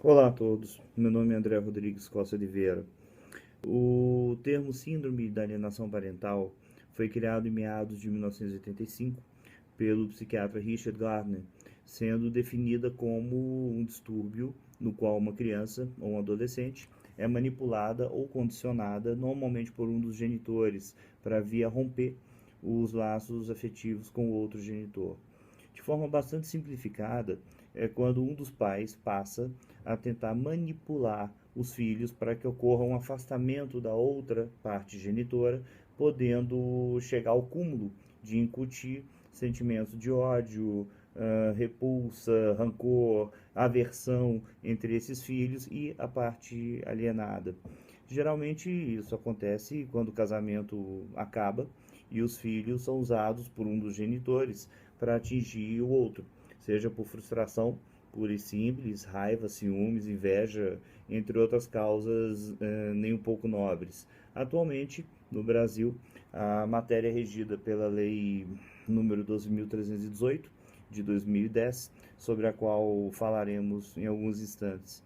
Olá a todos, meu nome é André Rodrigues Costa Oliveira. O termo Síndrome da Alienação Parental foi criado em meados de 1985 pelo psiquiatra Richard Gardner, sendo definida como um distúrbio no qual uma criança ou um adolescente é manipulada ou condicionada, normalmente por um dos genitores, para via romper os laços afetivos com o outro genitor. De forma bastante simplificada, é quando um dos pais passa a tentar manipular os filhos para que ocorra um afastamento da outra parte genitora, podendo chegar ao cúmulo de incutir sentimentos de ódio, repulsa, rancor, aversão entre esses filhos e a parte alienada. Geralmente isso acontece quando o casamento acaba e os filhos são usados por um dos genitores para atingir o outro, seja por frustração pura e simples, raiva, ciúmes, inveja, entre outras causas nem um pouco nobres. Atualmente, no Brasil, a matéria é regida pela Lei número 12.318 de 2010, sobre a qual falaremos em alguns instantes.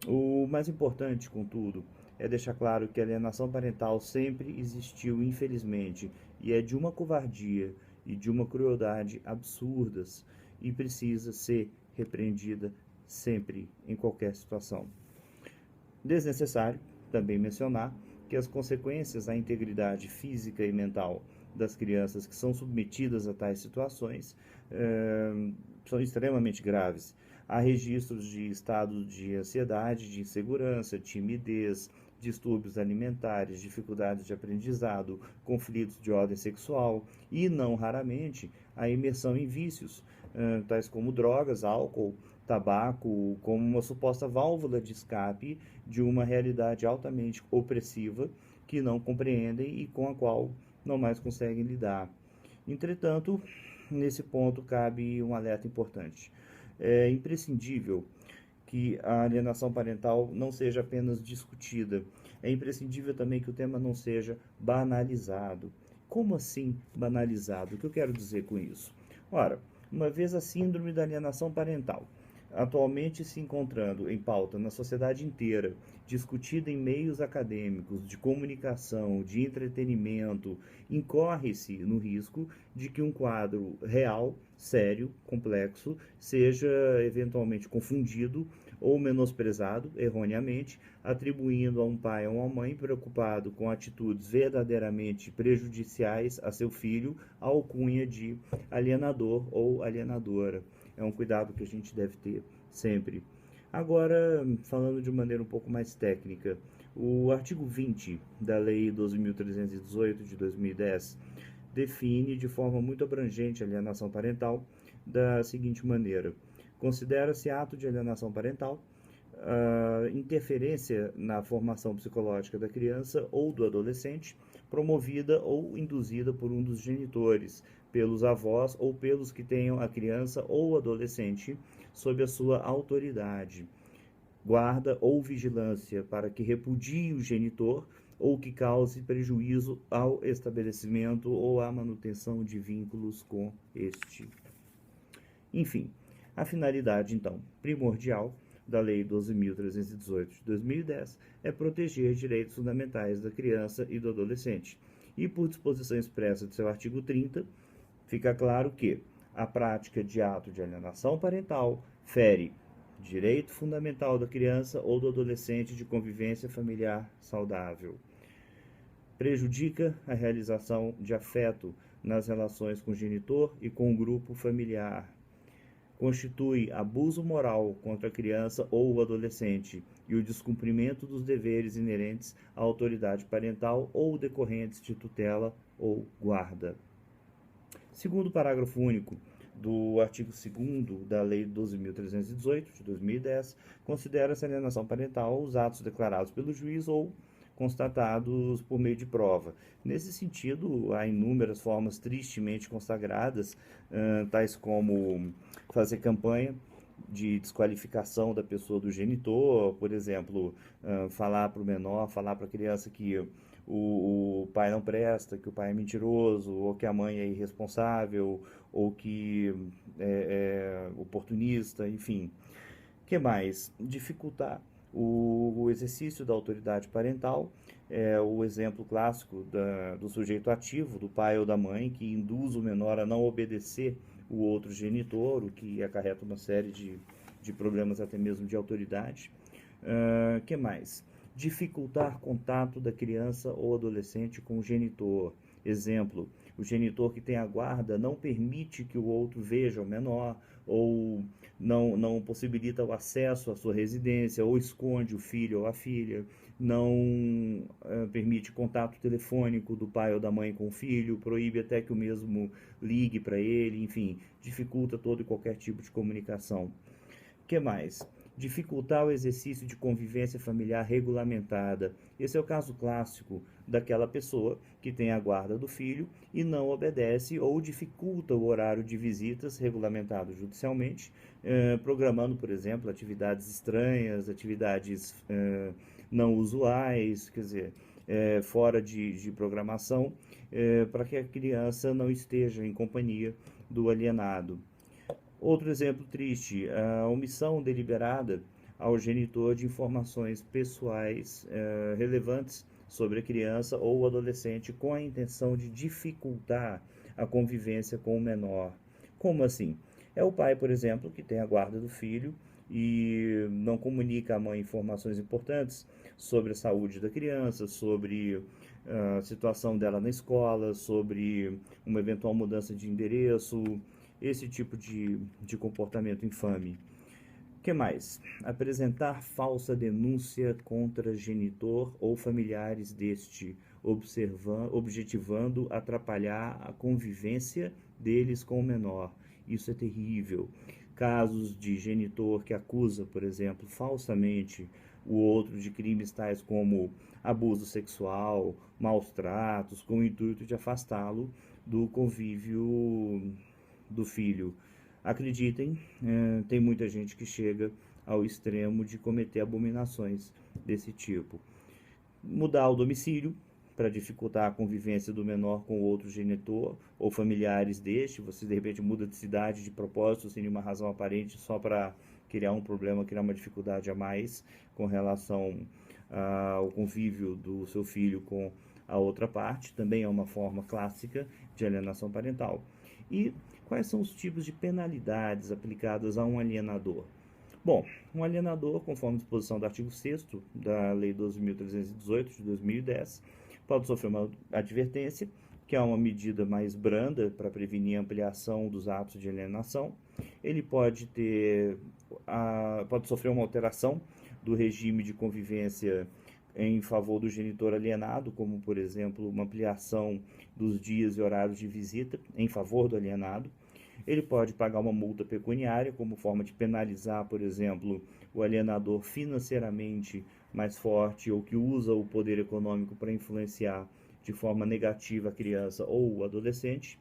O mais importante, contudo, é deixar claro que a alienação parental sempre existiu, infelizmente, e é de uma covardia e de uma crueldade absurdas e precisa ser repreendida sempre, em qualquer situação. Desnecessário também mencionar que as consequências à integridade física e mental das crianças que são submetidas a tais situações são extremamente graves. Há registros de estado de ansiedade, de insegurança, timidez, distúrbios alimentares, dificuldades de aprendizado, conflitos de ordem sexual e, não raramente, a imersão em vícios, tais como drogas, álcool, tabaco, como uma suposta válvula de escape de uma realidade altamente opressiva que não compreendem e com a qual não mais conseguem lidar. Entretanto, nesse ponto cabe um alerta importante. É imprescindível que a alienação parental não seja apenas discutida. É imprescindível também que o tema não seja banalizado. Como assim banalizado? O que eu quero dizer com isso? Ora, uma vez a síndrome da alienação parental atualmente se encontrando em pauta na sociedade inteira, discutida em meios acadêmicos, de comunicação, de entretenimento, incorre-se no risco de que um quadro real, sério, complexo, seja eventualmente confundido ou menosprezado erroneamente, atribuindo a um pai ou uma mãe preocupado com atitudes verdadeiramente prejudiciais a seu filho a alcunha de alienador ou alienadora. É um cuidado que a gente deve ter sempre. Agora, falando de maneira um pouco mais técnica, o artigo 20 da Lei 12.318 de 2010 define de forma muito abrangente a alienação parental da seguinte maneira: considera-se ato de alienação parental a interferência na formação psicológica da criança ou do adolescente, promovida ou induzida por um dos genitores, pelos avós ou pelos que tenham a criança ou o adolescente sob a sua autoridade, guarda ou vigilância para que repudie o genitor ou que cause prejuízo ao estabelecimento ou à manutenção de vínculos com este. Enfim, a finalidade, então, primordial da Lei 12.318 de 2010 é proteger direitos fundamentais da criança e do adolescente. E por disposição expressa de seu artigo 30, fica claro que a prática de ato de alienação parental fere direito fundamental da criança ou do adolescente de convivência familiar saudável, prejudica a realização de afeto nas relações com o genitor e com o grupo familiar, constitui abuso moral contra a criança ou o adolescente e o descumprimento dos deveres inerentes à autoridade parental ou decorrentes de tutela ou guarda. Segundo o parágrafo único do artigo 2º da Lei 12.318, de 2010, considera-se alienação parental os atos declarados pelo juiz ou constatados por meio de prova. Nesse sentido, há inúmeras formas tristemente consagradas, tais como fazer campanha de desqualificação da pessoa do genitor, por exemplo, falar para o menor, falar para a criança que o pai não presta, que o pai é mentiroso, ou que a mãe é irresponsável, ou que é oportunista, enfim. Que mais? Dificultar o exercício da autoridade parental, é o exemplo clássico do sujeito ativo, do pai ou da mãe, que induz o menor a não obedecer o outro genitor, o que acarreta uma série de problemas até mesmo de autoridade. Que mais? Dificultar contato da criança ou adolescente com o genitor. Exemplo, o genitor que tem a guarda não permite que o outro veja o menor, ou não possibilita o acesso à sua residência, ou esconde o filho ou a filha, não permite contato telefônico do pai ou da mãe com o filho, proíbe até que o mesmo ligue para ele, enfim, dificulta todo e qualquer tipo de comunicação. O que mais? Dificultar o exercício de convivência familiar regulamentada. Esse é o caso clássico daquela pessoa que tem a guarda do filho e não obedece ou dificulta o horário de visitas regulamentado judicialmente, programando, por exemplo, atividades estranhas, atividades não usuais, quer dizer, fora de programação, para que a criança não esteja em companhia do alienado. Outro exemplo triste, a omissão deliberada ao genitor de informações pessoais relevantes sobre a criança ou o adolescente com a intenção de dificultar a convivência com o menor. Como assim? É o pai, por exemplo, que tem a guarda do filho e não comunica à mãe informações importantes sobre a saúde da criança, sobre a situação dela na escola, sobre uma eventual mudança de endereço, esse tipo de comportamento infame. O que mais? Apresentar falsa denúncia contra genitor ou familiares deste, objetivando atrapalhar a convivência deles com o menor. Isso é terrível. Casos de genitor que acusa, por exemplo, falsamente o outro de crimes tais como abuso sexual, maus tratos, com o intuito de afastá-lo do convívio do filho. Acreditem, tem muita gente que chega ao extremo de cometer abominações desse tipo. Mudar o domicílio para dificultar a convivência do menor com outro genitor ou familiares deste. Você de repente muda de cidade de propósito, sem nenhuma razão aparente, só para criar um problema, criar uma dificuldade a mais com relação ao convívio do seu filho com a outra parte. Também é uma forma clássica de alienação parental. E quais são os tipos de penalidades aplicadas a um alienador? Bom, um alienador, conforme a disposição do artigo 6º da Lei 12.318 de 2010, pode sofrer uma advertência, que é uma medida mais branda para prevenir a ampliação dos atos de alienação. Ele pode sofrer uma alteração do regime de convivência em favor do genitor alienado, como, por exemplo, uma ampliação dos dias e horários de visita em favor do alienado. Ele pode pagar uma multa pecuniária como forma de penalizar, por exemplo, o alienador financeiramente mais forte ou que usa o poder econômico para influenciar de forma negativa a criança ou o adolescente.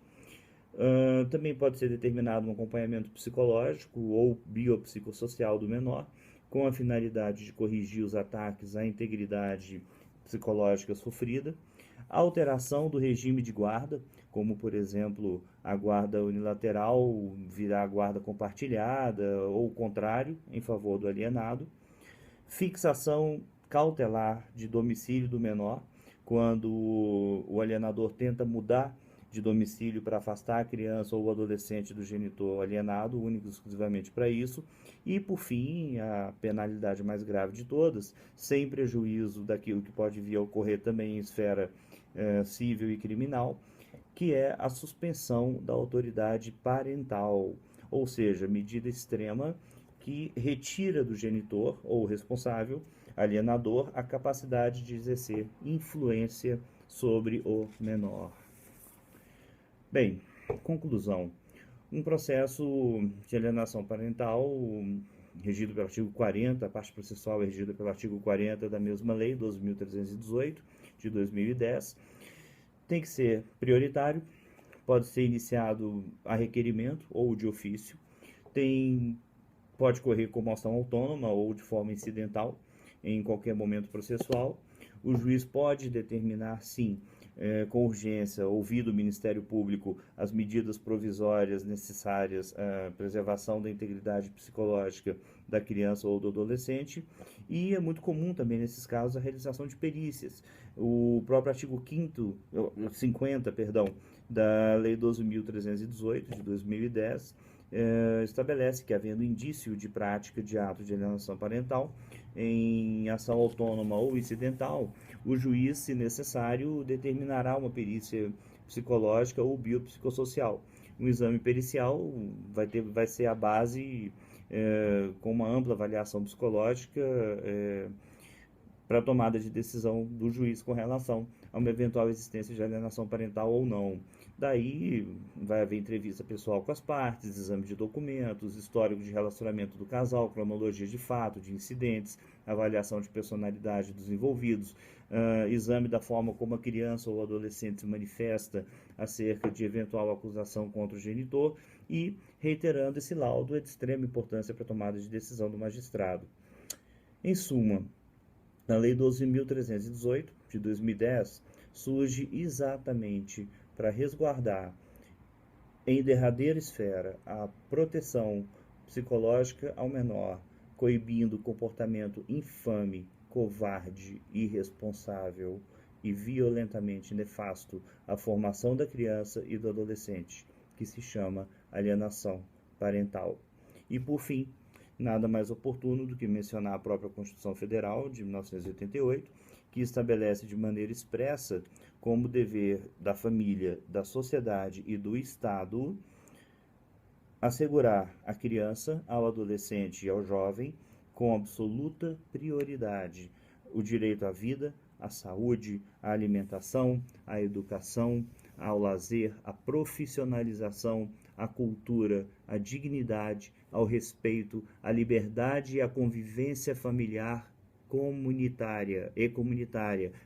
Também pode ser determinado um acompanhamento psicológico ou biopsicossocial do menor, com a finalidade de corrigir os ataques à integridade psicológica sofrida, a alteração do regime de guarda, como, por exemplo, a guarda unilateral virar guarda compartilhada ou o contrário, em favor do alienado, fixação cautelar de domicílio do menor, quando o alienador tenta mudar de domicílio para afastar a criança ou o adolescente do genitor alienado, único e exclusivamente para isso. E, por fim, a penalidade mais grave de todas, sem prejuízo daquilo que pode vir a ocorrer também em esfera civil e criminal, que é a suspensão da autoridade parental, ou seja, medida extrema que retira do genitor ou responsável, alienador, a capacidade de exercer influência sobre o menor. Bem, conclusão. Um processo de alienação parental regido pelo artigo 40, a parte processual é regida pelo artigo 40 da mesma lei, 12.318, de 2010, tem que ser prioritário, pode ser iniciado a requerimento ou de ofício, pode correr como ação autônoma ou de forma incidental em qualquer momento processual. O juiz pode determinar, sim, com urgência, ouvir do Ministério Público as medidas provisórias necessárias à preservação da integridade psicológica da criança ou do adolescente, e é muito comum também nesses casos a realização de perícias. O próprio artigo 50, da Lei 12.318 de 2010 estabelece que, havendo indício de prática de ato de alienação parental em ação autônoma ou incidental, o juiz, se necessário, determinará uma perícia psicológica ou biopsicossocial. Um exame pericial vai ser a base, com uma ampla avaliação psicológica, para a tomada de decisão do juiz com relação a uma eventual existência de alienação parental ou não. Daí vai haver entrevista pessoal com as partes, exame de documentos, histórico de relacionamento do casal, cronologia de fato, de incidentes, avaliação de personalidade dos envolvidos, exame da forma como a criança ou adolescente se manifesta acerca de eventual acusação contra o genitor e, reiterando, esse laudo é de extrema importância para a tomada de decisão do magistrado. Em suma, a Lei 12.318, de 2010, surge exatamente para resguardar, em derradeira esfera, a proteção psicológica ao menor, coibindo o comportamento infame, covarde, irresponsável e violentamente nefasto à formação da criança e do adolescente, que se chama alienação parental. E, por fim, nada mais oportuno do que mencionar a própria Constituição Federal de 1988, que estabelece de maneira expressa como dever da família, da sociedade e do Estado assegurar à criança, ao adolescente e ao jovem, com absoluta prioridade, o direito à vida, à saúde, à alimentação, à educação, ao lazer, à profissionalização, à cultura, à dignidade, ao respeito, à liberdade e à convivência familiar comunitária,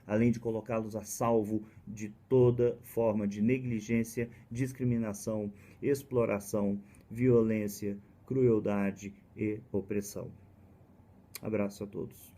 além de colocá-los a salvo de toda forma de negligência, discriminação, exploração, violência, crueldade e opressão. Abraço a todos.